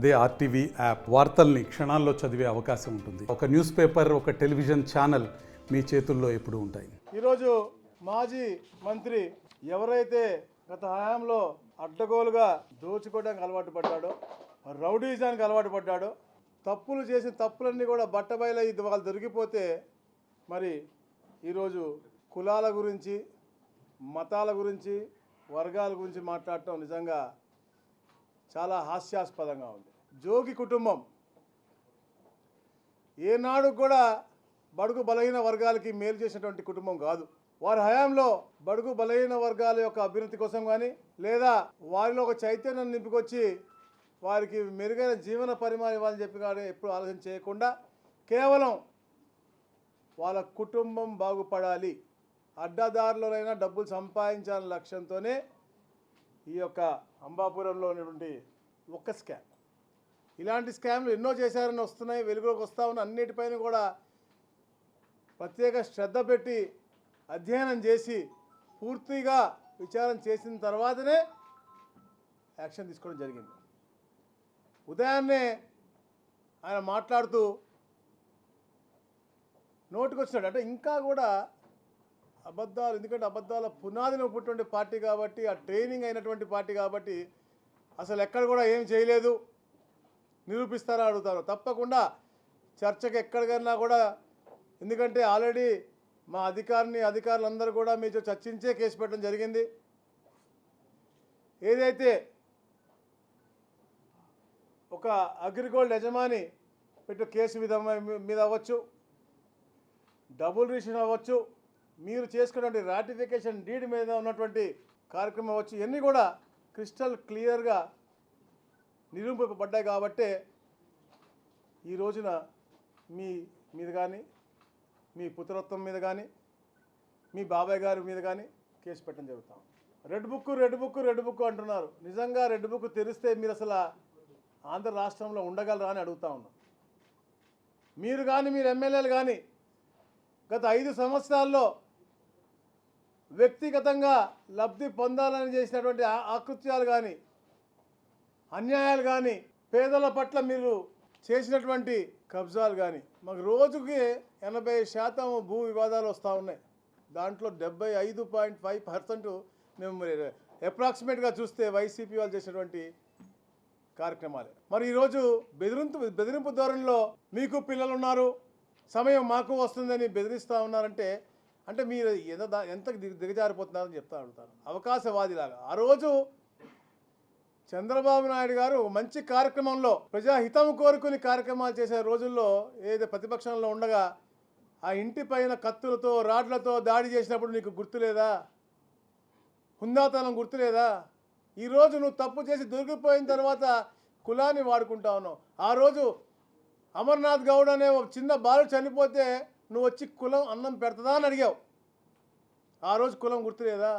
అదే RTV app వార్తల్ని క్షణాల్లో చదివే అవకాశం ఉంటుంది. ఒక న్యూస్ పేపర్, ఒక టెలివిజన్ ఛానల్ మీ చేతుల్లో ఎప్పుడూ ఉంటాయి. ఈరోజు మాజీ మంత్రి ఎవరైతే గత హయాంలో అడ్డగోలుగా దోచుకోవడానికి అలవాటు పడ్డాడో, రౌడీజానికి అలవాటు పడ్డాడో, తప్పులు చేసిన తప్పులన్నీ కూడా బట్టబయలు వాళ్ళు దొరికిపోతే మరి ఈరోజు కులాల గురించి, మతాల గురించి, వర్గాల గురించి మాట్లాడటం నిజంగా చాలా హాస్యాస్పదంగా ఉంది. జోగి కుటుంబం ఏనాడు కూడా బడుగు బలహీన వర్గాలకి మేలు చేసినటువంటి కుటుంబం కాదు. వారి హయాంలో బడుగు బలహీన వర్గాల యొక్క అభ్యున్నతి కోసం కానీ, లేదా వారిలో ఒక చైతన్యం నింపుకొచ్చి వారికి మెరుగైన జీవన పరిమాణం ఇవ్వాలని చెప్పి కానీ ఎప్పుడు ఆలోచన చేయకుండా కేవలం వాళ్ళ కుటుంబం బాగుపడాలి, అడ్డదారులోనైనా డబ్బులు సంపాదించాలనే లక్ష్యంతోనే ఈ యొక్క అంబాపురంలో ఉన్నటువంటి ఒక్క స్కామ్. ఇలాంటి స్కామ్లు ఎన్నో చేశారని వస్తున్నాయి, వెలుగులోకి వస్తూ ఉన్న అన్నిటిపైన కూడా ప్రత్యేక శ్రద్ధ పెట్టి అధ్యయనం చేసి పూర్తిగా విచారణ చేసిన తర్వాతనే యాక్షన్ తీసుకోవడం జరిగింది. ఉదయాన్నే ఆయన మాట్లాడుతూ నోటికి వచ్చినాడు అంటే ఇంకా కూడా అబద్ధాలు, ఎందుకంటే అబద్ధాల పునాదిని పుట్టినటువంటి పార్టీ కాబట్టి, ఆ ట్రైనింగ్ అయినటువంటి పార్టీ కాబట్టి అసలు ఎక్కడ కూడా ఏం చేయలేదు నిరూపిస్తారా అడుగుతారు. తప్పకుండా చర్చకు ఎక్కడికైనా కూడా, ఎందుకంటే ఆల్రెడీ మా అధికారులందరూ కూడా మీతో చర్చించే కేసు పెట్టడం జరిగింది. ఏదైతే ఒక అగ్రిగోల్డ్ యజమాని పెట్టే కేసు మీద అవ్వచ్చు, డబుల్ రిజిస్ట్రేషన్ అవ్వచ్చు, మీరు చేసుకున్నటువంటి రాటిఫికేషన్ డీడ్ మీద ఉన్నటువంటి కార్యక్రమం అవ్వచ్చు, ఇవన్నీ కూడా క్రిస్టల్ క్లియర్గా నిరూపింపబడ్డాయి. కాబట్టే ఈ రోజున మీ మీద కానీ, మీ పుత్రత్వం మీద కానీ, మీ బాబాయ్ గారి మీద కానీ కేసు పెట్టడం జరుగుతాం. రెడ్ బుక్ అంటున్నారు. నిజంగా రెడ్ బుక్ తెరిస్తే మీరు అసలు ఆంధ్ర రాష్ట్రంలో ఉండగలరా అని అడుగుతా ఉన్నాం. మీరు కానీ, మీరు ఎమ్మెల్యేలు కానీ గత 5 సంవత్సరాల్లో వ్యక్తిగతంగా లబ్ధి పొందాలని చేసినటువంటి ఆకృత్యాలు కానీ, అన్యాయాలు కానీ, పేదల పట్ల మీరు చేసినటువంటి కబ్జాలు కానీ, మాకు రోజుకి 80% భూ వివాదాలు వస్తూ ఉన్నాయి. దాంట్లో 75.5% మేము అప్రాక్సిమేట్గా చూస్తే వైసీపీ వాళ్ళు చేసినటువంటి కార్యక్రమాలే. మరి ఈరోజు బెదిరింపు ధోరణిలో మీకు పిల్లలు ఉన్నారు, సమయం మాకు వస్తుందని బెదిరిస్తూ ఉన్నారంటే అంటే మీరు ఎంత దిగజారిపోతున్నారని అడుగుతారు అవకాశవాదిలాగా. ఆ రోజు చంద్రబాబు నాయుడు గారు మంచి కార్యక్రమంలో ప్రజాహితం కోరుకుని కార్యక్రమాలు చేసే రోజుల్లో ఏదో ప్రతిపక్షంలో ఉండగా ఆ ఇంటి పైన కత్తులతో, రాడ్లతో దాడి చేసినప్పుడు నీకు గుర్తులేదా? హుందాతనం గుర్తులేదా? ఈరోజు నువ్వు తప్పు చేసి దొరికిపోయిన తర్వాత కులాన్ని వాడుకుంటా ఉన్నావు. ఆ రోజు అమర్నాథ్ గౌడ్ అనే ఒక చిన్న బాలుడు చనిపోతే నువ్వు వచ్చి కులం అన్నం పెడతదా అని అడిగావు. ఆ రోజు కులం గుర్తులేదా?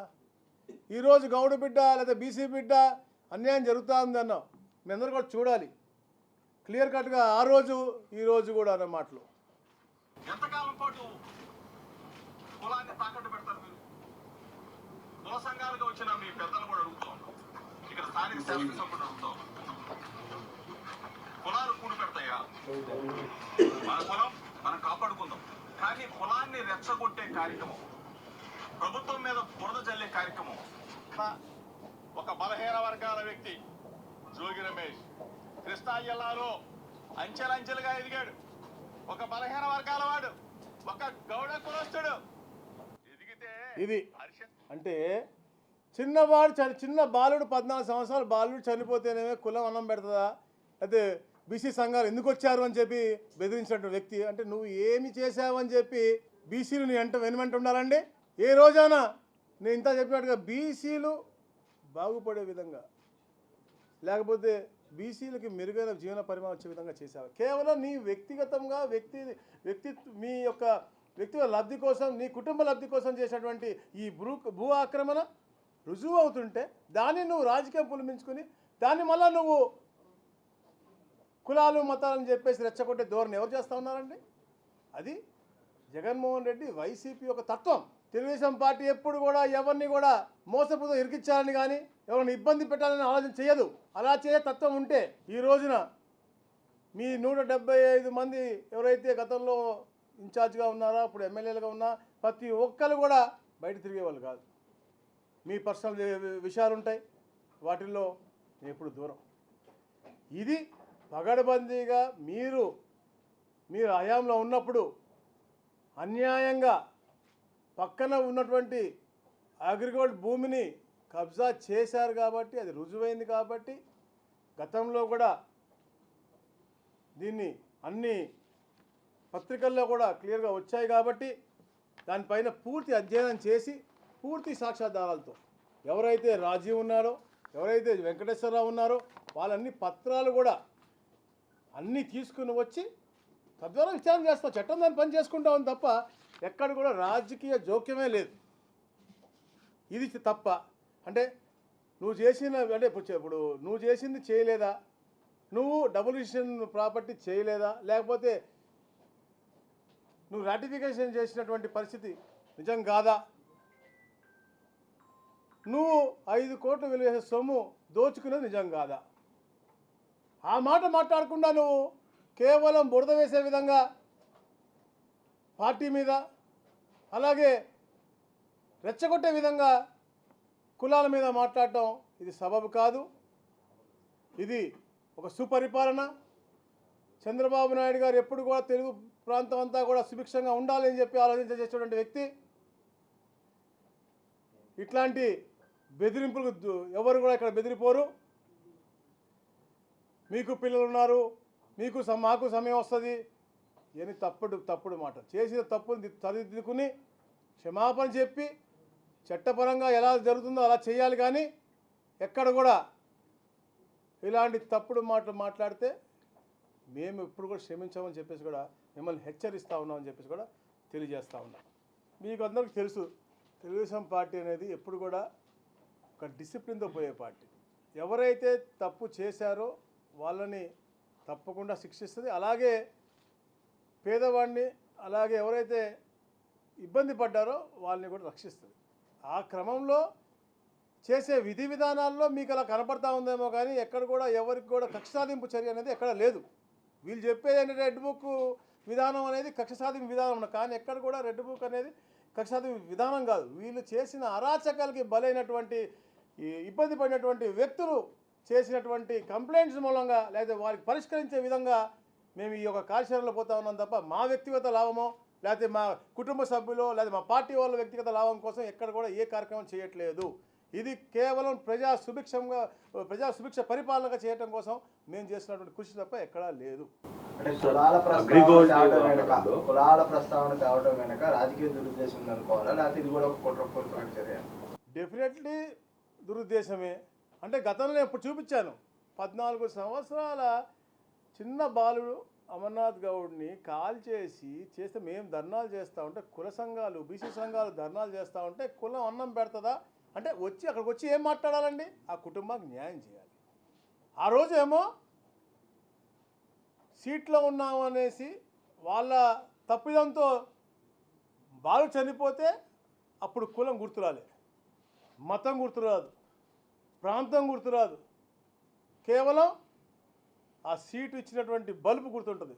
ఈరోజు గౌడు బిడ్డ లేదా బీసీ బిడ్డ అన్యాయం జరుగుతూ ఉంది అన్నావు. మీ అందరూ కూడా చూడాలి క్లియర్ కట్గా ఆ రోజు ఈ రోజు కూడా అన్న మాటలు. ఎంతకాలం పాటు కులాన్ని తాకట్టు పెడతారు మీరు? కుల సంఘాలుగా వచ్చిన మీ పెద్దలు కూడా అడుగుతూ ఉన్నాం, ఇక్కడ స్థానిక శాసనసభ్యులు అడుగుతూ ఉన్నాం, కులాలు కూడి పెడతాయా? మన కులం మనం కాపాడుకుందాం, కానీ కులాన్ని రెచ్చగొట్టే కార్యక్రమం, ప్రభుత్వం మీద బురద చల్లే కార్యక్రమం. ఒక బలహీన వర్గాల వ్యక్తి జోగి రమేష్ కృష్ణా జిల్లాలో అంచెలంచెలుగా ఎదిగాడు. ఒక బలహీన వర్గాల వాడు, ఒక గౌడ కులస్తుడు ఎదిగితే ఇది అంటే చిన్న బాలుడు 14 సంవత్సరాల బాలుడు చనిపోతేనేమే కులం అన్నం పెడుతుందా? అయితే బీసీ సంఘాలు ఎందుకు వచ్చారు అని చెప్పి బెదిరించినటువంటి వ్యక్తి అంటే నువ్వు ఏమి చేసావని చెప్పి బీసీలు నీ వెనుమంట ఉండాలండి? ఏ రోజైనా నేను ఇంత చెప్పినట్టుగా బీసీలు బాగుపడే విధంగా, లేకపోతే బీసీలకి మెరుగైన జీవన పరిమాణం వచ్చే విధంగా చేసావు. కేవలం నీ వ్యక్తిగతంగా మీ యొక్క వ్యక్తిగత లబ్ధి కోసం, నీ కుటుంబ లబ్ధి కోసం చేసినటువంటి ఈ భూ ఆక్రమణ రుజువు అవుతుంటే దాన్ని నువ్వు రాజకీయం పులిమించుకుని దాన్ని మళ్ళీ నువ్వు కులాలు మతాలని చెప్పేసి రెచ్చగొట్టే ధోరణి ఎవరు చేస్తూ ఉన్నారండి? అది జగన్మోహన్ రెడ్డి వైసీపీ యొక్క తత్వం. తెలుగుదేశం పార్టీ ఎప్పుడు కూడా ఎవరిని కూడా మోసపోతూ ఇరికించాలని కానీ ఎవరిని ఇబ్బంది పెట్టాలని ఆలోచన చేయదు. అలా చేసే తత్వం ఉంటే ఈ రోజున మీ 175 మంది ఎవరైతే గతంలో ఇన్ఛార్జ్గా ఉన్నారో అప్పుడు ఎమ్మెల్యేలుగా ఉన్నా ప్రతి ఒక్కరు కూడా బయట తిరిగేవాళ్ళు కాదు. మీ పర్సనల్ విషయాలు ఉంటాయి, వాటిల్లో ఎప్పుడు దూరం. ఇది పగడబందీగా మీరు హయాంలో ఉన్నప్పుడు అన్యాయంగా పక్కన ఉన్నటువంటి అగ్రిగోల్డ్ భూమిని కబ్జా చేశారు కాబట్టి అది రుజువైంది. కాబట్టి గతంలో కూడా దీన్ని అన్ని పత్రికల్లో కూడా క్లియర్గా వచ్చాయి. కాబట్టి దానిపైన పూర్తి అధ్యయనం చేసి పూర్తి సాక్ష్యాధారాలతో ఎవరైతే రాజీవ్ ఉన్నారో, ఎవరైతే వెంకటేశ్వరరావు ఉన్నారో వాళ్ళన్ని పత్రాలు కూడా అన్నీ తీసుకుని వచ్చి తద్వారా విచారణ చేస్తాం. చట్టం దాన్ని పని చేసుకుంటా ఉంది తప్ప ఎక్కడ కూడా రాజకీయ జోక్యమే లేదు. ఇది తప్ప అంటే నువ్వు చేసిన అంటే ఇప్పుడు నువ్వు చేసింది చేయలేదా, నువ్వు డబుల్ రిజిస్ట్రేషన్ ప్రాపర్టీ చేయలేదా, లేకపోతే నువ్వు రాటిఫికేషన్ చేసినటువంటి పరిస్థితి నిజం కాదా, నువ్వు 5 కోట్లు విలువ చేసే సొమ్ము దోచుకునేది నిజం కాదా, ఆ మాట మాట్లాడకుండా నువ్వు కేవలం బురద వేసే విధంగా పార్టీ మీద అలాగే రెచ్చగొట్టే విధంగా కులాల మీద మాట్లాడటం ఇది సబబు కాదు. ఇది ఒక సుపరిపాలన. చంద్రబాబు నాయుడు గారు ఎప్పుడు కూడా తెలుగు ప్రాంతం అంతా కూడా సుభిక్షంగా ఉండాలని చెప్పి ఆలోచించేటువంటి వ్యక్తి. ఇట్లాంటి బెదిరింపులకు ఎవరు కూడా ఇక్కడ బెదిరిపోరు. మీకు పిల్లలు ఉన్నారు, మాకు సమయం వస్తుంది అని తప్పుడు మాట చేసిన తప్పుని సరిదిద్దుకుని క్షమాపణ చెప్పి చట్టపరంగా ఎలా జరుగుతుందో అలా చేయాలి. కానీ ఎక్కడ కూడా ఇలాంటి తప్పుడు మాటలు మాట్లాడితే మేము ఎప్పుడు కూడా క్షమించామని చెప్పేసి కూడా మిమ్మల్ని హెచ్చరిస్తూ ఉన్నామని చెప్పేసి కూడా తెలియజేస్తూ ఉన్నాం. మీకు అందరికీ తెలుసు, తెలుగుదేశం పార్టీ అనేది ఎప్పుడు కూడా ఒక డిసిప్లిన్తో పోయే పార్టీ. ఎవరైతే తప్పు చేశారో వాళ్ళని తప్పకుండా శిక్షిస్తుంది. అలాగే పేదవాడిని అలాగే ఎవరైతే ఇబ్బంది పడ్డారో వాళ్ళని కూడా రక్షిస్తుంది. ఆ క్రమంలో చేసే విధి విధానాల్లో మీకు అలా కనపడతా ఉందేమో కానీ ఎక్కడ కూడా ఎవరికి కూడా కక్ష సాధింపు చర్య అనేది ఎక్కడ లేదు. వీళ్ళు చెప్పేది ఏంటంటే రెడ్ బుక్ విధానం అనేది కక్ష సాధింపు విధానం, కానీ ఎక్కడ కూడా రెడ్ బుక్ అనేది కక్ష సాధింపు విధానం కాదు. వీళ్ళు చేసిన అరాచకాలకి బలైనటువంటి ఇబ్బంది పడినటువంటి వ్యక్తులు చేసినటువంటి కంప్లైంట్స్ మూలంగా లేదా వారికి పరిష్కరించే విధంగా మేము ఈ యొక్క కార్యాచరణలో పోతా ఉన్నాం తప్ప మా వ్యక్తిగత లాభమో లేకపోతే మా కుటుంబ సభ్యులు లేదా మా పార్టీ వాళ్ళ వ్యక్తిగత లాభం కోసం ఎక్కడ కూడా ఏ కార్యక్రమం చేయట్లేదు. ఇది కేవలం ప్రజా సుభిక్ష పరిపాలనగా చేయడం కోసం మేము చేసినటువంటి కృషి తప్ప ఎక్కడా లేదు. అంటే కులాల ప్రస్తావన తేవడం వెనక రాజకీయ దురుద్దేశం ఉందనుకోవాలా, లేకపోతే ఇది కూడా ఒక కుట్రపూరితమైన చర్య? డెఫినెట్లీ దురుద్దేశమే. అంటే గతంలో ఇప్పుడు చూపించాను, 14 సంవత్సరాల చిన్న బాలుడు అమర్నాథ్ గౌడ్ని చేస్తే మేము ధర్నాలు చేస్తూ ఉంటే కుల సంఘాలు బీసీ సంఘాలు ధర్నాలు చేస్తూ ఉంటే కులం అన్నం పెడుతుందా అంటే అక్కడికి వచ్చి ఏం మాట్లాడాలండి? ఆ కుటుంబానికి న్యాయం చేయాలి. ఆ రోజు ఏమో సీట్లో ఉన్నాము అనేసి వాళ్ళ తప్పిదంతో బాలు చనిపోతే అప్పుడు కులం గుర్తురాలే, మతం గుర్తురాదు, ప్రాంతం గుర్తురాదు, కేవలం ఆ సీటు ఇచ్చినటువంటి బల్బు గుర్తుంటుంది.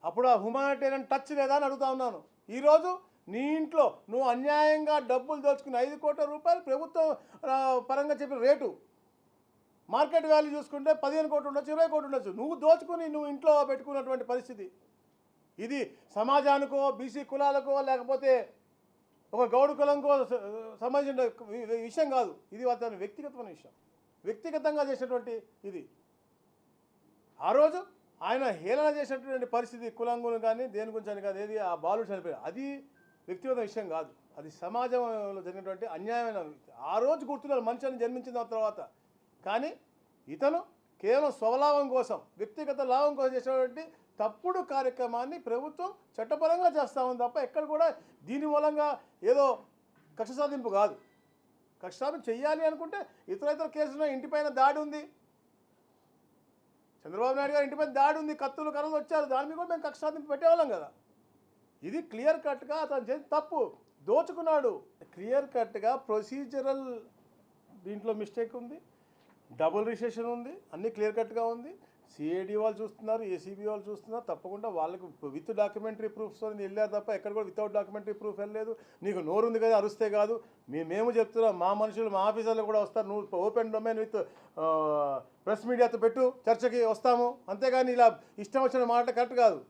అప్పుడు ఆ హ్యుమానిటేరియన్ టచ్ లేదా అని అడుగుతా ఉన్నాను. ఈరోజు నీ ఇంట్లో నువ్వు అన్యాయంగా డబ్బులు దోచుకుని 5 కోట్ల రూపాయలు ప్రభుత్వం పరంగా చెప్పిన రేటు, మార్కెట్ వాల్యూ చూసుకుంటే 15 కోట్లు ఉండొచ్చు, 20 కోట్లు ఉండొచ్చు, నువ్వు దోచుకుని నువ్వు ఇంట్లో పెట్టుకున్నటువంటి పరిస్థితి. ఇది సమాజానికో బీసీ కులాలకో లేకపోతే ఒక గౌడు కులంకో సంబంధించిన విషయం కాదు. ఇది అతని వ్యక్తిగతమైన విషయం, వ్యక్తిగతంగా చేసినటువంటి ఇది. ఆ రోజు ఆయన హేళన చేసినటువంటి పరిస్థితి కులంగులు కానీ దేని గురించి అని కాదు, ఏది ఆ బాలుడు చనిపోయాడు, అది వ్యక్తిగత విషయం కాదు, అది సమాజంలో జరిగినటువంటి అన్యాయమైన. ఆ రోజు గుర్తున్నారు మనిషిని జన్మించిన తర్వాత. కానీ ఇతను కేవలం స్వలాభం కోసం వ్యక్తిగత లాభం కోసం చేసినటువంటి తప్పుడు కార్యక్రమాన్ని ప్రభుత్వం చట్టపరంగా చేస్తూ ఉంది తప్ప ఎక్కడ కూడా దీని మూలంగా ఏదో కక్ష సాధింపు కాదు. కక్ష సాధింపు చెయ్యాలి అనుకుంటే ఇతర కేసులో ఇంటిపైన దాడి ఉంది, చంద్రబాబు నాయుడు గారు ఇంటిపైన దాడి ఉంది, కత్తులు కర్రలు వచ్చారు, దాని మీద కూడా మేము కక్ష సాధింపు పెట్టేవాళ్ళం కదా. ఇది క్లియర్ కట్గా అతను చేసి తప్పు, దోచుకున్నాడు. క్లియర్ కట్గా ప్రొసీజరల్ దీంట్లో మిస్టేక్ ఉంది, డబుల్ రిజిస్ట్రేషన్ ఉంది, అన్నీ క్లియర్ కట్గా ఉంది. సిఐడి వాళ్ళు చూస్తున్నారు, ఏసీబీ వాళ్ళు చూస్తున్నారు. తప్పకుండా వాళ్ళకి విత్ డాక్యుమెంటరీ ప్రూఫ్స్ వెళ్ళారు తప్ప ఎక్కడ కూడా వితౌట్ డాక్యుమెంటరీ ప్రూఫ్ వెళ్ళలేదు. నీకు నోరు ఉంది కదా అరుస్తే కాదు, మేము చెప్తున్నాం, మా మనుషులు మా ఆఫీసర్లు కూడా వస్తారు, నువ్వు ఓపెన్ డొమైన్ విత్ ప్రెస్ మీడియాతో పెట్టు, చర్చకి వస్తాము. అంతేగాని ఇలా ఇష్టం వచ్చిన మాట కరెక్ట్ కాదు.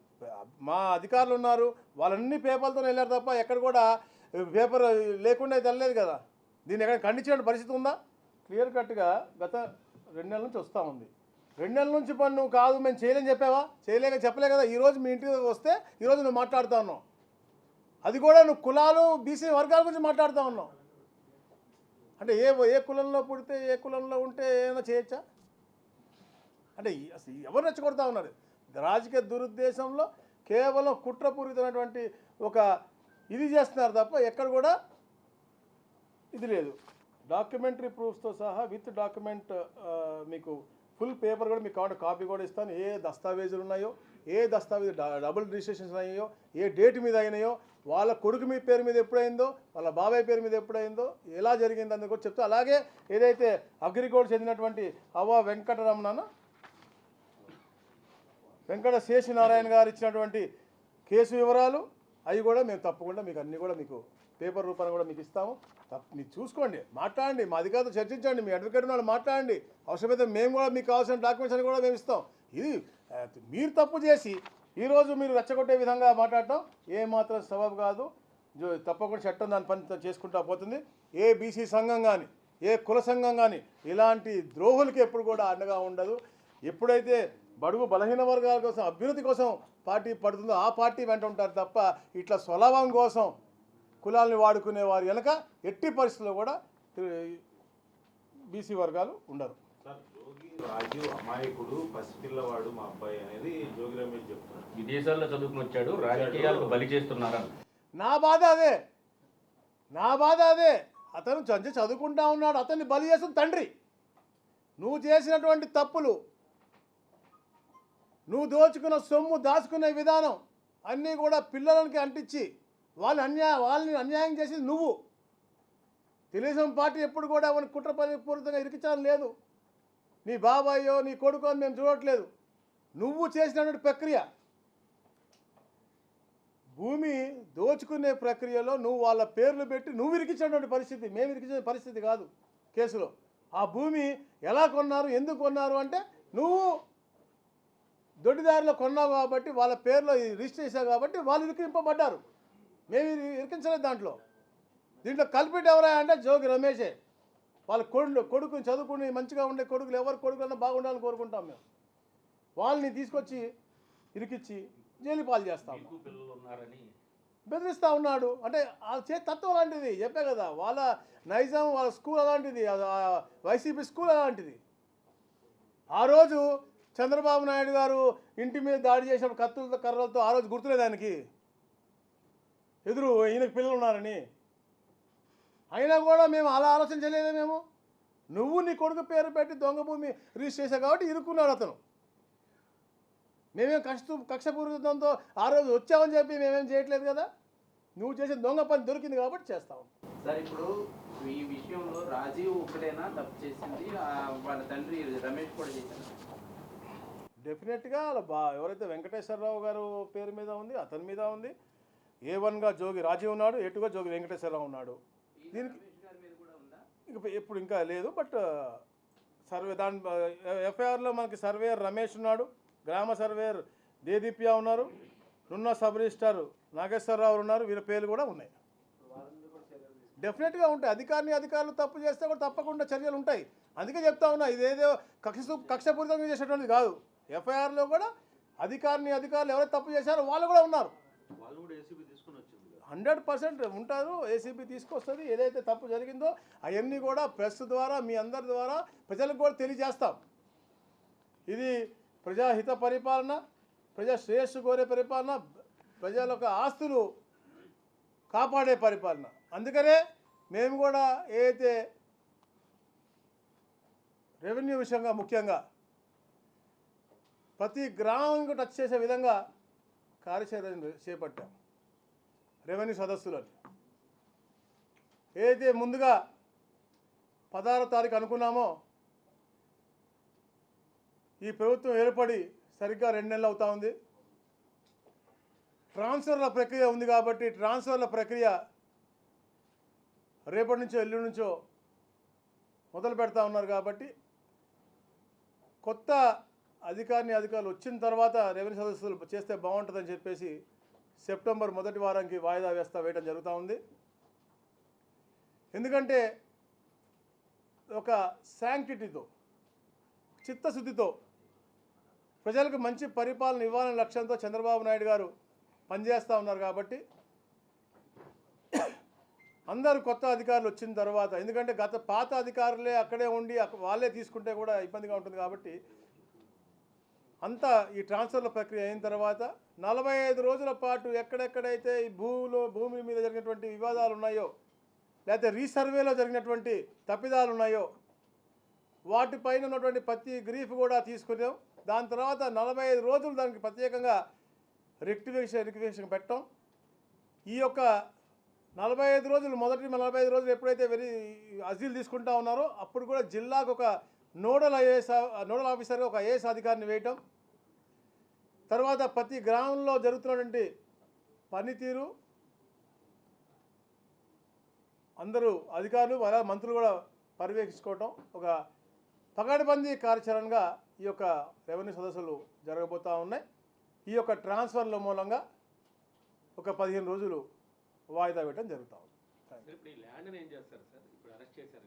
మా అధికారులు ఉన్నారు, వాళ్ళన్ని పేపర్లతో వెళ్ళారు తప్ప ఎక్కడ కూడా పేపర్ లేకుండా వెళ్ళలేదు కదా. దీన్ని ఎక్కడ ఖండించిన పరిస్థితి ఉందా? క్లియర్ కట్గా గత 2 నెలల నుంచి వస్తూ ఉంది. 2 నెలల నుంచి పని నువ్వు కాదు మేము చేయలేని చెప్పావా? చెప్పలే కదా. ఈరోజు మీ ఇంటికి వస్తే ఈరోజు నువ్వు మాట్లాడుతూ ఉన్నావు. అది కూడా నువ్వు కులాలు బీసీ వర్గాల గురించి మాట్లాడుతూ ఉన్నావు. అంటే ఏ కులంలో పుడితే ఏ కులంలో ఉంటే ఏమైనా చేయొచ్చా? అంటే అసలు ఎవరు రెచ్చగొడతా ఉన్నారు? రాజకీయ దురుద్దేశంలో కేవలం కుట్రపూరితమైనటువంటి ఒక ఇది చేస్తున్నారు తప్ప ఎక్కడ కూడా ఇది లేదు. డాక్యుమెంటరీ ప్రూఫ్స్తో సహా విత్ డాక్యుమెంట్ మీకు ఫుల్ పేపర్ కూడా మీకు కావాలి, కాపీ కూడా ఇస్తాను. ఏ దస్తావేజులు ఉన్నాయో, ఏ దస్తావేజు డబుల్ రిజిస్ట్రేషన్స్ అయ్యాయో, ఏ డేట్ మీద అయినాయో, వాళ్ళ కొడుకు మీ పేరు మీద ఎప్పుడైందో, వాళ్ళ బాబాయ్ పేరు మీద ఎప్పుడైందో, ఎలా జరిగింది అందుకు కూడా చెప్తా. అలాగే ఏదైతే అగ్రిగోల్డ్ చెందినటువంటి వెంకట శేషనారాయణ గారు ఇచ్చినటువంటి కేసు వివరాలు అవి కూడా మేము తప్పకుండా మీకు అన్నీ కూడా మీకు పేపర్ రూపాన్ని కూడా మీకు ఇస్తాము. మీరు చూసుకోండి, మాట్లాడండి, మా అధికారులతో చర్చించండి, మీ అడ్వకేట్ వాళ్ళు మాట్లాడండి. అవసరమైతే మేము కూడా మీకు కావాల్సిన డాక్యుమెంట్స్ అని కూడా మేము ఇస్తాం. ఇది మీరు తప్పు చేసి ఈరోజు మీరు రెచ్చగొట్టే విధంగా మాట్లాడటం ఏమాత్రం సబబు కాదు. తప్పకుండా చట్టం దాని పని చేసుకుంటా పోతుంది. ఏ బీసీ సంఘం కానీ, ఏ కుల సంఘం కానీ ఇలాంటి ద్రోహులకి ఎప్పుడు కూడా అండగా ఉండదు. ఎప్పుడైతే బడుగు బలహీన వర్గాల కోసం అభ్యున్నతి కోసం పార్టీ పడుతుందో ఆ పార్టీ వెంట ఉంటారు తప్ప ఇట్లా స్వలాభం కోసం కులాల్ని వాడుకునే వారి వెనక ఎట్టి పరిస్థితుల్లో కూడా బీసీ వర్గాలు ఉండరు. రాజు అమాయకుడు పసిపిల్లవాడు మా అబ్బాయి అనేది జోగి రమేష్ చెప్తున్నాడు. విదేశాల్లో చదువుకుని వచ్చాడు, రాజకీయాలకు బలి చేస్తున్నారా? నా బాధ అదే. అతను చదువుకుంటా ఉన్నాడు, అతన్ని బలి చేసిన తండ్రి. నువ్వు చేసినటువంటి తప్పులు, నువ్వు దోచుకున్న సొమ్ము దాచుకునే విధానం అన్నీ కూడా పిల్లలకి అంటించి వాళ్ళని అన్యాయం చేసింది నువ్వు. తెలుగుదేశం పార్టీ ఎప్పుడు కూడా వాళ్ళని కుట్రపూరితంగా ఇరికించాలని లేదు. నీ బాబాయ్యో నీ కొడుకో అని మేము చూడట్లేదు. నువ్వు చేసినటువంటి ప్రక్రియ, భూమి దోచుకునే ప్రక్రియలో నువ్వు వాళ్ళ పేర్లు పెట్టి నువ్వు ఇరికించినటువంటి పరిస్థితి, మేము ఇరికించిన పరిస్థితి కాదు కేసులో. ఆ భూమి ఎలా కొన్నారు, ఎందుకు కొన్నారు అంటే నువ్వు దొడ్డిదారిలో కొన్నావు కాబట్టి, వాళ్ళ పేర్లో రిజిస్టర్ చేశావు కాబట్టి వాళ్ళు ఇరికింపబడ్డారు. మేము ఇరికించలేదు. దీంట్లో కల్పిట్ ఎవరా అంటే జోగి రమేషే. వాళ్ళ కొడుకుని చదువుకుని మంచిగా ఉండే కొడుకులు ఎవరు కొడుకులన్నా బాగుండాలని కోరుకుంటాం మేము. వాళ్ళని తీసుకొచ్చి ఇరికిచ్చి జైలు పాలు చేస్తాము. బెదిరిస్తూ ఉన్నాడు అంటే ఆ తత్వం అలాంటిది. చెప్పే కదా, వాళ్ళ నైజాం, వాళ్ళ స్కూల్ అలాంటిది, వైసీపీ స్కూల్ అలాంటిది. ఆ రోజు చంద్రబాబు నాయుడు గారు ఇంటి మీద దాడి చేసినప్పుడు కత్తులతో కర్రలతో ఆ రోజు గుర్తులేదు ఆయనకి, ఈయనకు పిల్లలు ఉన్నారని. అయినా కూడా మేము అలా ఆలోచన చేయలేదే. మేము నువ్వు నీ కొడుకు పేరు పెట్టి దొంగ భూమి రిజిస్టర్ చేశావు కాబట్టి ఇరుక్కున్నాడు అతను. మేమేం కక్షపూరితంతో ఆ రోజు వచ్చామని చెప్పి మేమేం చేయట్లేదు కదా. నువ్వు చేసిన దొంగ పని దొరికింది కాబట్టి చేస్తావు. సార్, ఇప్పుడు ఈ విషయంలో రాజీవ్ ఒక్కడేనా తప్పు చేసింది, వాళ్ళ తండ్రి రమేష్ కూడా చేశారు? డెఫినెట్గా ఎవరైతే వెంకటేశ్వరరావు గారు పేరు మీద ఉంది, అతని మీద ఉంది. A1గా జోగి రాజీవ్ ఉన్నాడు, A2గా జోగి వెంకటేశ్వరరావు ఉన్నాడు. దీనికి ఇప్పుడు ఇంకా లేదు. బట్ సర్వే ఎఫ్ఐఆర్లో మనకి సర్వేయర్ రమేష్ ఉన్నాడు, గ్రామ సర్వేయర్ దేదీప్య ఉన్నారు, నున్న సబ్ రిజిస్టార్ నాగేశ్వరరావు ఉన్నారు. వీళ్ళ పేర్లు కూడా ఉన్నాయి. డెఫినెట్గా ఉంటాయి. అధికారులు తప్పు చేస్తే కూడా తప్పకుండా చర్యలు ఉంటాయి. అందుకే చెప్తా ఉన్నా, ఇదేదో కక్షపూరితంగా చేసేటువంటిది కాదు. ఎఫ్ఐఆర్లో కూడా అధికారులు ఎవరైతే తప్పు చేశారో వాళ్ళు కూడా ఉన్నారు. 100% ఉంటారు. ఏసీబీ తీసుకొస్తుంది. ఏదైతే తప్పు జరిగిందో అవన్నీ కూడా ప్రెస్ ద్వారా, మీ అందరి ద్వారా ప్రజలకు కూడా తెలియజేస్తాం. ఇది ప్రజాహిత పరిపాలన, ప్రజా శ్రేయస్సు కోరే పరిపాలన, ప్రజల యొక్క ఆస్తులు కాపాడే పరిపాలన. అందుకనే మేము కూడా ఏదైతే రెవెన్యూ విషయంగా ముఖ్యంగా ప్రతి గ్రామానికి టచ్ చేసే విధంగా కార్యాచరణ చేపట్టాం. రెవెన్యూ సదస్సులని ఏదైతే ముందుగా 16వ తారీఖు అనుకున్నామో ఈ ప్రభుత్వం ఏర్పడి సరిగ్గా 2 నెలలు అవుతా ఉంది. ట్రాన్స్ఫర్ల ప్రక్రియ ఉంది కాబట్టి ట్రాన్స్ఫర్ల ప్రక్రియ రేపటి నుంచో ఎల్లుండి నుంచో మొదలు పెడతా ఉన్నారు కాబట్టి కొత్త అధికారులు వచ్చిన తర్వాత రెవెన్యూ సదస్సులు చేస్తే బాగుంటుందని చెప్పేసి సెప్టెంబర్ మొదటి వారానికి వాయిదా వేయడం జరుగుతూ ఉంది. ఎందుకంటే ఒక శాంక్టిటీతో చిత్తశుద్ధితో ప్రజలకు మంచి పరిపాలన ఇవ్వాలనే లక్ష్యంతో చంద్రబాబు నాయుడు గారు పనిచేస్తూ ఉన్నారు కాబట్టి అందరూ కొత్త అధికారులు వచ్చిన తర్వాత, ఎందుకంటే పాత అధికారులే అక్కడే ఉండి వాళ్ళే తీసుకుంటే కూడా ఇబ్బందిగా ఉంటుంది కాబట్టి అంతా ఈ ట్రాన్స్ఫర్ల ప్రక్రియ అయిన తర్వాత 45 రోజుల పాటు ఎక్కడెక్కడైతే ఈ భూమి మీద జరిగినటువంటి వివాదాలు ఉన్నాయో లేకపోతే రీసర్వేలో జరిగినటువంటి తప్పిదాలు ఉన్నాయో వాటిపైన ఉన్నటువంటి ప్రతి గ్రీఫ్ కూడా తీసుకున్నాం. దాని తర్వాత 45 రోజులు దానికి ప్రత్యేకంగా రెక్టిఫికేషన్ పెట్టాం. ఈ యొక్క 45 రోజులు మొదటి 45 రోజులు ఎప్పుడైతే అజీలు తీసుకుంటా ఉన్నారో అప్పుడు కూడా జిల్లాకు ఒక నోడల్ ఆఫీసర్గా ఒక ఐఏఎస్ అధికారిని వేయటం, తర్వాత ప్రతి గ్రామంలో జరుగుతున్నటువంటి పనితీరు అందరూ అధికారులు అలాగే మంత్రులు కూడా పర్యవేక్షించుకోవటం ఒక పకడ్బందీ కార్యాచరణగా ఈ యొక్క రెవెన్యూ సదస్సులు జరగబోతూ ఉన్నాయి. ఈ యొక్క ట్రాన్స్ఫర్ల మూలంగా ఒక 15 రోజులు వాయిదా వేయడం జరుగుతూ ఉంది. ఇప్పుడు ఈ ల్యాండ్ని ఏం చేస్తారు సార్? ఇప్పుడు అరెస్ట్ చేశారు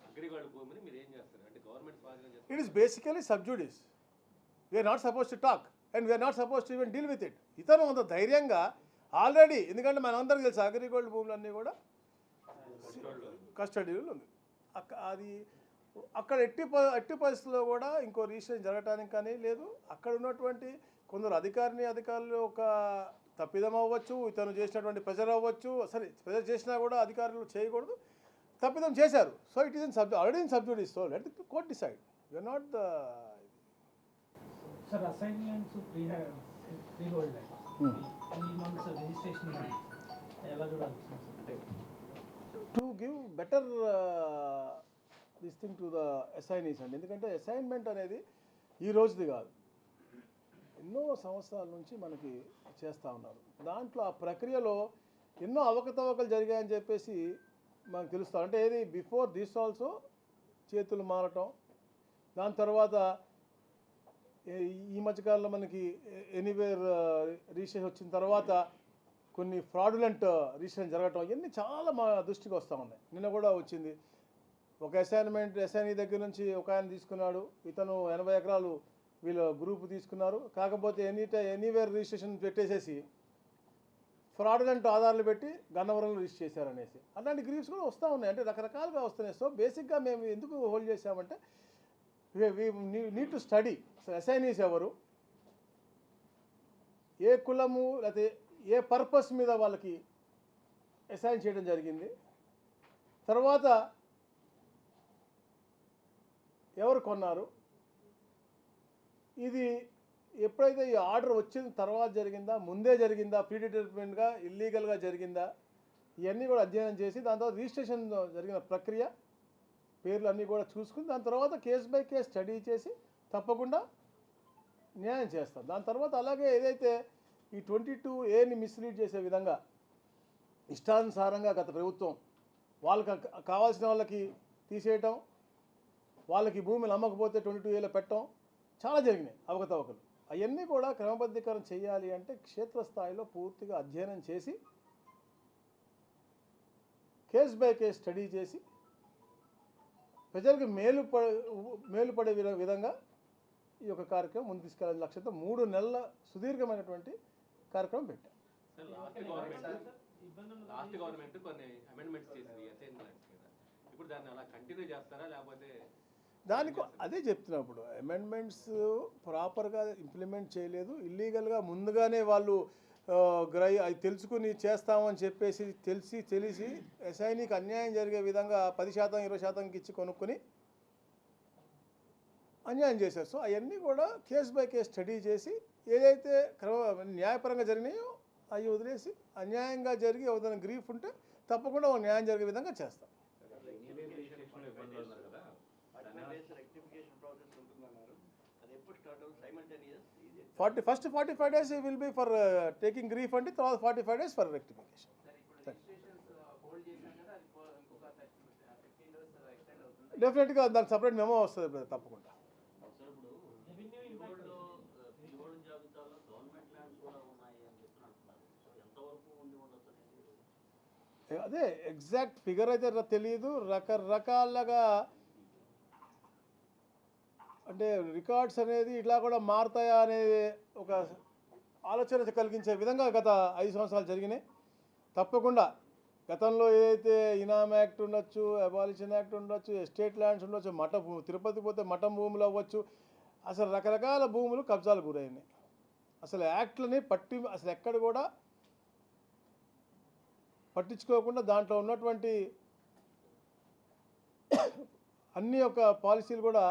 అగ్రిగోల్డ్ భూమిని, మీరు ఏం చేస్తారు? అంటే గవర్నమెంట్ స్వాధీనం చేస్తారు. It is basically sub judice. We are not suppose to talk and we are not suppose to even deal with it. ఇతను అంత ధైర్యంగా ఆల్రెడీ, ఎందుకంటే మనందరికీ తెలుసు అగ్రిగోల్డ్ భూములన్నీ కూడా కస్టడీలో ఉంది. అది అక్కడ ఎట్టి పరిస్థితుల్లో కూడా ఇంకో రిజిస్ట్రేషన్ జరగటానికి కానీ లేదు. అక్కడ ఉన్నటువంటి కొందరు అధికారులు ఒక తప్పిదం అవ్వచ్చు, ఇతను చేసినటువంటి ప్రెజర్ అవ్వచ్చు, సరే ప్రెజర్ చేసినా కూడా అధికారులు చేయకూడదు, తప్పిదం చేశారు. So it is already in sub judice. So let the court decide. You are not the sir assignments free hold 3 months registration ఎలా చూడాలి to give better this thing to the assignees అండి. ఎందుకంటే అసైన్మెంట్ అనేది ఈ రోజుది కాదు, ఎన్నో సంవత్సరాల నుంచి మనకి చేస్తూ ఉన్నారు. దాంట్లో ఆ ప్రక్రియలో ఎన్నో అవకతవకలు జరిగాయని చెప్పేసి మనకు తెలుస్తాం. అంటే ఏది బిఫోర్ దిస్ ఆల్సో చేతులు మారటం, దాని తర్వాత ఈ మధ్యకాలంలో మనకి ఎనీవేర్ రిజిస్ట్రేషన్ వచ్చిన తర్వాత కొన్ని ఫ్రాడులెంట్ రిజిస్ట్రేషన్ జరగటం, ఇవన్నీ చాలా మా దృష్టికి వస్తూ ఉన్నాయి. నిన్న కూడా వచ్చింది ఒక అసైనీ దగ్గర నుంచి ఒక ఆయన తీసుకున్నాడు, ఇతను 80 ఎకరాలు వీళ్ళ గ్రూప్ తీసుకున్నారు. కాకపోతే ఎనీవేర్ రిజిస్ట్రేషన్ పెట్టేసేసి ఫ్రాడులెంట్ ఆధారాలు పెట్టి గన్నవరంలో రిజిస్టర్ చేశారనేసి అలాంటి గ్రీఫ్స్ కూడా వస్తూ ఉన్నాయి. అంటే రకరకాలుగా వస్తున్నాయి. సో బేసిక్గా మేము ఎందుకు హోల్డ్ చేసామంటే నీడ్ టు స్టడీ అసైనీస్ ఎవరు, ఏ కులము లేకపోతే ఏ పర్పస్ మీద వాళ్ళకి అసైన్ చేయడం జరిగింది, తర్వాత ఎవరు కొన్నారు, ఇది ఎప్పుడైతే ఈ ఆర్డర్ వచ్చిన తర్వాత జరిగిందా, ముందే జరిగిందా, ప్రీడిటర్మినెంట్గా ఇల్లీగల్గా జరిగిందా, ఇవన్నీ కూడా అధ్యయనం చేసి దాని తర్వాత రిజిస్ట్రేషన్ జరిగిన ప్రక్రియ పేర్లు అన్నీ కూడా చూసుకుని దాని తర్వాత కేస్ బై కేస్ స్టడీ చేసి తప్పకుండా న్యాయం చేస్తాం. దాని తర్వాత అలాగే ఏదైతే ఈ 22A మిస్లీడ్ చేసే విధంగా ఇష్టానుసారంగా గత ప్రభుత్వం వాళ్ళకి కావాల్సిన వాళ్ళకి తీసేయటం, వాళ్ళకి భూమిని అమ్మకపోతే 22Aలో పెట్టడం చాలా జరిగినాయి అవకతవకలు. అవన్నీ కూడా క్రమబద్ధీకరణ చేయాలి అంటే క్షేత్రస్థాయిలో పూర్తిగా అధ్యయనం చేసి కేస్ బై కేస్ స్టడీ చేసి ప్రజలకు మేలుపడే విధంగా ఈ యొక్క కార్యక్రమం ముందు తీసుకెళ్ళాలని లక్ష్యంతో 3 నెలల సుదీర్ఘమైనటువంటి కార్యక్రమం పెట్టాం. లాస్ట్ గవర్నమెంట్ కొన్ని అమెండ్మెంట్స్ చేసింది అసైన్మెంట్స్ మీద. ఇప్పుడు దాన్ని అలా కంటిన్యూ చేస్తారా లేకపోతే దానికి అదే చెప్తున్నప్పుడు అమెండ్మెంట్స్ ప్రాపర్గా ఇంప్లిమెంట్ చేయలేదు, ఇల్లీగల్గా ముందుగానే వాళ్ళు అది తెలుసుకుని చేస్తామని చెప్పేసి తెలిసి అసైనీకి అన్యాయం జరిగే విధంగా 10% 20% ఇచ్చి కొనుక్కొని అన్యాయం చేశారు. సో అవన్నీ కూడా కేస్ బై కేస్ స్టడీ చేసి ఏదైతే న్యాయపరంగా జరిగినాయో అవి వదిలేసి అన్యాయంగా జరిగి ఏదైనా గ్రీఫ్ ఉంటే తప్పకుండా ఒక న్యాయం జరిగే విధంగా చేస్తాం. ఇబ్బందులు ఉన్నారు కదా, రెక్టిఫికేషన్ ప్రాసెస్ ఉంటుందన్నారు. అది ఎప్పుడు స్టార్ట్ అవుతుంది? Simultaneous 45 days will be for taking grief అంటే తర్వాత 45 days ఫర్ రెక్టిఫికేషన్. హోల్డ్ చేశాం కదా, అది ఇంకొక 15 days ఎక్స్టెండ్ అవుతుంది. డెఫినెట్గా దానికి సపరేట్ మెమో వస్తుంది brother, తప్పకుండా. రెవెన్యూ ఇంపాక్ట్ జాబితాలో గవర్నమెంట్ ల్యాండ్స్ కూడా ఉన్నాయి అని చెప్పి అంటున్నారు. ఎంతవరకు ఉండి ఉండొచ్చు? అదే ఎగ్జాక్ట్ ఫిగర్ అయితే తెలియదు. రకరకాలుగా అంటే రికార్డ్స్ అనేది ఇట్లా కూడా మారుతాయా అనేది ఒక ఆలోచన కలిగించే విధంగా గత 5 సంవత్సరాలు జరిగినాయి. తప్పకుండా గతంలో ఏదైతే ఇనామ్ యాక్ట్ ఉండొచ్చు, అబాలిషన్ యాక్ట్ ఉండొచ్చు, ఎస్టేట్ ల్యాండ్స్ ఉండొచ్చు, తిరుపతి పోతే మఠం భూములు అవ్వచ్చు, అసలు రకరకాల భూములు కబ్జాలు గురైనాయి. అసలు యాక్ట్లని అసలు ఎక్కడ కూడా పట్టించుకోకుండా దాంట్లో ఉన్నటువంటి అన్ని యొక్క పాలసీలు కూడా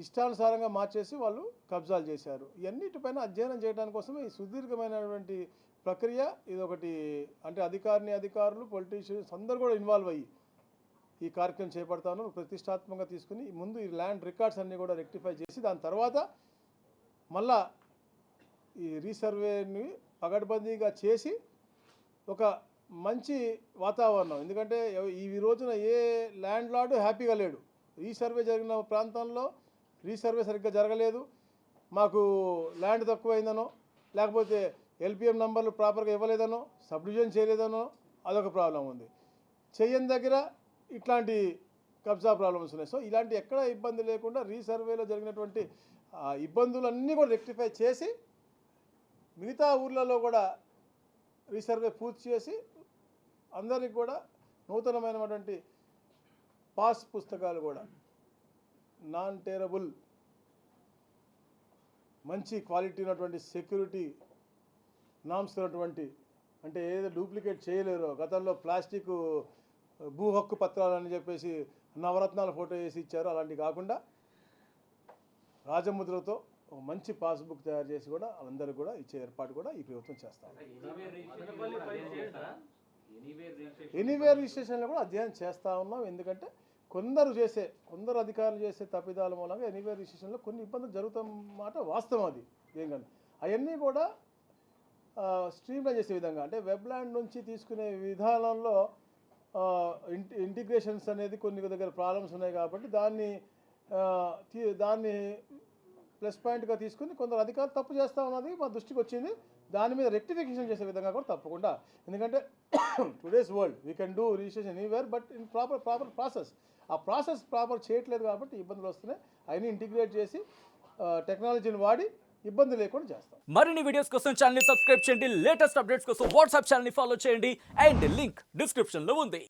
ఇష్టానుసారంగా మార్చేసి వాళ్ళు కబ్జాలు చేశారు. ఇవన్నిటిపైన అధ్యయనం చేయడానికి కోసమే ఈ సుదీర్ఘమైనటువంటి ప్రక్రియ ఇదొకటి. అంటే అధికారులు పొలిటీషియన్స్ అందరూ కూడా ఇన్వాల్వ్ అయ్యి ఈ కార్యక్రమం చేపడతాను. ప్రతిష్టాత్మకంగా తీసుకుని ముందు ఈ ల్యాండ్ రికార్డ్స్ అన్నీ కూడా రెక్టిఫై చేసి దాని తర్వాత మళ్ళా ఈ రీసర్వేని పగడ్బందీగా చేసి ఒక మంచి వాతావరణం. ఎందుకంటే ఈ రోజున ఏ ల్యాండ్ లార్డు హ్యాపీగా లేడు. రీసర్వే జరిగిన ప్రాంతంలో రీసర్వే సరిగ్గా జరగలేదు, మాకు ల్యాండ్ తక్కువైందనో, లేకపోతే ఎల్పిఎం నంబర్లు ప్రాపర్గా ఇవ్వలేదనో, సబ్ డివిజన్ చేయలేదనో అదొక ప్రాబ్లం ఉంది. చెయ్యని దగ్గర ఇట్లాంటి కబ్జా ప్రాబ్లమ్స్ ఉన్నాయి. సో ఇలాంటి ఎక్కడ ఇబ్బంది లేకుండా రీసర్వేలో జరిగినటువంటి ఇబ్బందులన్నీ కూడా రెక్టిఫై చేసి మిగతా ఊర్లలో కూడా రీసర్వే పూర్తి చేసి అందరికి కూడా నూతనమైనటువంటి పాస్ పుస్తకాలు కూడా నాన్ టేరబుల్ మంచి క్వాలిటీ ఉన్నటువంటి సెక్యూరిటీ నామ్స్ ఉన్నటువంటి, అంటే ఏదో డూప్లికేట్ చేయలేరు. గతంలో ప్లాస్టిక్ భూ హక్కు పత్రాలని చెప్పేసి నవరత్నాల ఫోటో వేసి ఇచ్చారు. అలాంటివి కాకుండా రాజముద్రతో ఒక మంచి పాస్బుక్ తయారు చేసి కూడా వాళ్ళందరికీ కూడా ఇచ్చే ఏర్పాటు కూడా ఈ ప్రభుత్వం చేస్తాం. ఎనీవేర్ రిజిస్ట్రేషన్లో కూడా అధ్యయనం చేస్తూ ఉన్నాం. ఎందుకంటే కొందరు అధికారులు చేసే తప్పిదాల మూలంగా ఎనీవేర్ రిజిస్ట్రేషన్లో కొన్ని ఇబ్బందులు జరుగుతున్నమాట వాస్తవం. అది ఏం కానీ అవన్నీ కూడా స్ట్రీమ్లైన్ చేసే విధంగా, అంటే వెబ్ ల్యాండ్ నుంచి తీసుకునే విధానంలో ఇంటిగ్రేషన్స్ అనేది కొన్ని దగ్గర ప్రాబ్లమ్స్ ఉన్నాయి కాబట్టి దాన్ని ప్లస్ పాయింట్గా తీసుకుని కొందరు అధికారులు తప్పు చేస్తూ ఉన్నది మా దృష్టికి వచ్చింది. దాని మీద రెక్టిఫికేషన్ చేసే విధంగా కూడా తప్పకుండా, ఎందుకంటే today's world we can do registration anywhere but in proper process. ఆ ప్రాసెస్ ప్రాపర్ చేయట్లేదు కాబట్టి ఇబ్బందులు వస్తున్నాయి. అవన్నీ ఇంటిగ్రేట్ చేసి టెక్నాలజీని వాడి ఇబ్బంది లేకుండా చేస్తాం. మరిన్ని వీడియోస్ కోసం ఛానల్ ని సబ్స్క్రైబ్ చేయండి. లేటెస్ట్ అప్డేట్స్ కోసం వాట్సాప్ ఛానల్ ని ఫాలో చేయండి. అండ్ లింక్ డిస్క్రిప్షన్ లో ఉంది.